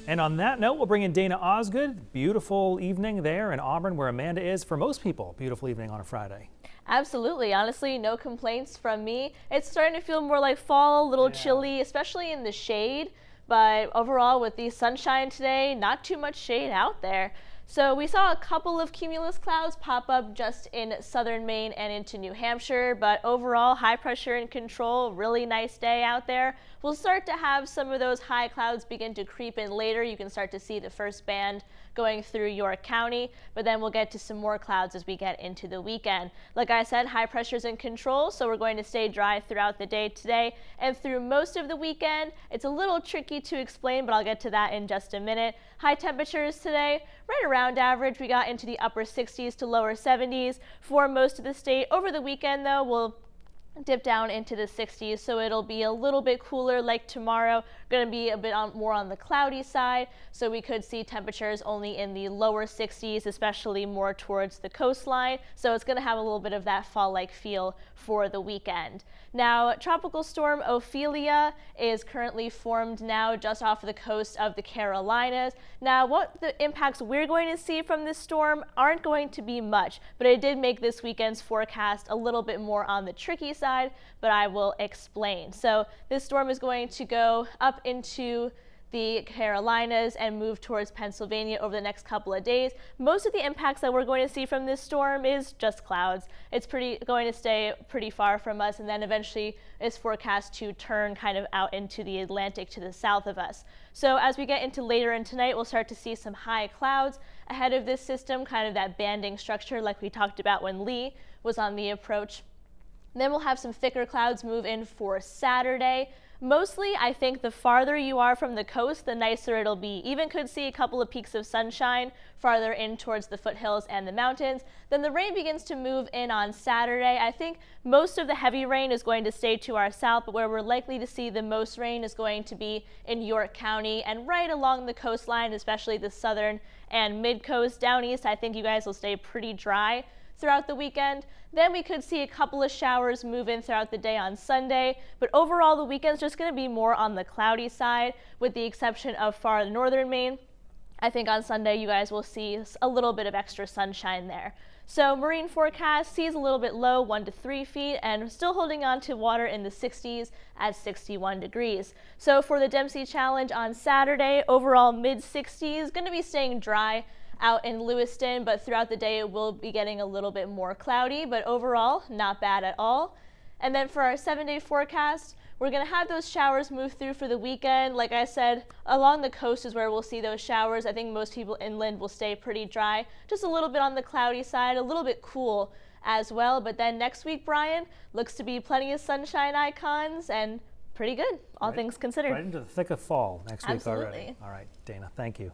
And on that note, we'll bring in Dana Osgood. Beautiful evening there in Auburn, where Amanda is. For most people, beautiful evening on a Friday. Absolutely. Honestly, no complaints from me. It's starting to feel more like fall, a little chilly, especially in the shade. But overall, with the sunshine today, not too much shade out there. So we saw a couple of cumulus clouds pop up just in southern Maine and into New Hampshire, but overall high pressure in control, really nice day out there. We'll start to have some of those high clouds begin to creep in later. You can start to see the first band going through York County, but then we'll get to some more clouds as we get into the weekend. Like I said, high pressure's in control, so we're going to stay dry throughout the day today and through most of the weekend. It's a little tricky to explain, but I'll get to that in just a minute. High temperatures today, right around average. We got into the upper 60s to lower 70s for most of the state. Over the weekend, though, we'll dip down into the 60s, so it'll be a little bit cooler. Like tomorrow, going to be a bit more on the cloudy side, so we could see temperatures only in the lower 60s, especially more towards the coastline. So it's going to have a little bit of that fall-like feel for the weekend. Now, Tropical Storm Ophelia is currently formed now just off of the coast of the Carolinas. Now, what the impacts we're going to see from this storm aren't going to be much, but it did make this weekend's forecast a little bit more on the tricky side, but I will explain. So this storm is going to go up into the Carolinas and move towards Pennsylvania over the next couple of days. Most of the impacts that we're going to see from this storm is just clouds. It's going to stay pretty far from us, and then eventually is forecast to turn kind of out into the Atlantic to the south of us. So as we get into later in tonight, we'll start to see some high clouds ahead of this system, kind of that banding structure like we talked about when Lee was on the approach. Then we'll have some thicker clouds move in for Saturday. Mostly, I think the farther you are from the coast, the nicer it'll be. Even could see a couple of peaks of sunshine farther in towards the foothills and the mountains. Then the rain begins to move in on Saturday. I think most of the heavy rain is going to stay to our south, but where we're likely to see the most rain is going to be in York County and right along the coastline, especially the southern and mid-coast. Down east, I think you guys will stay pretty dry throughout the weekend. Then we could see a couple of showers move in throughout the day on Sunday, but overall the weekend's just going to be more on the cloudy side, with the exception of far northern Maine. I think on Sunday you guys will see a little bit of extra sunshine there. So marine forecast, seas a little bit low, 1 to 3 feet, and still holding on to water in the 60s at 61 degrees. So for the Dempsey Challenge on Saturday, overall mid-60s, going to be staying dry out in Lewiston, but throughout the day it will be getting a little bit more cloudy, but overall not bad at all. And then for our 7-day forecast, we're going to have those showers move through for the weekend. Like I said, along the coast is where we'll see those showers. I think most people inland will stay pretty dry, just a little bit on the cloudy side, a little bit cool as well. But then next week, Brian, looks to be plenty of sunshine icons and pretty good, all things considered. Right into the thick of fall next week already. Absolutely. All right, Dana, thank you.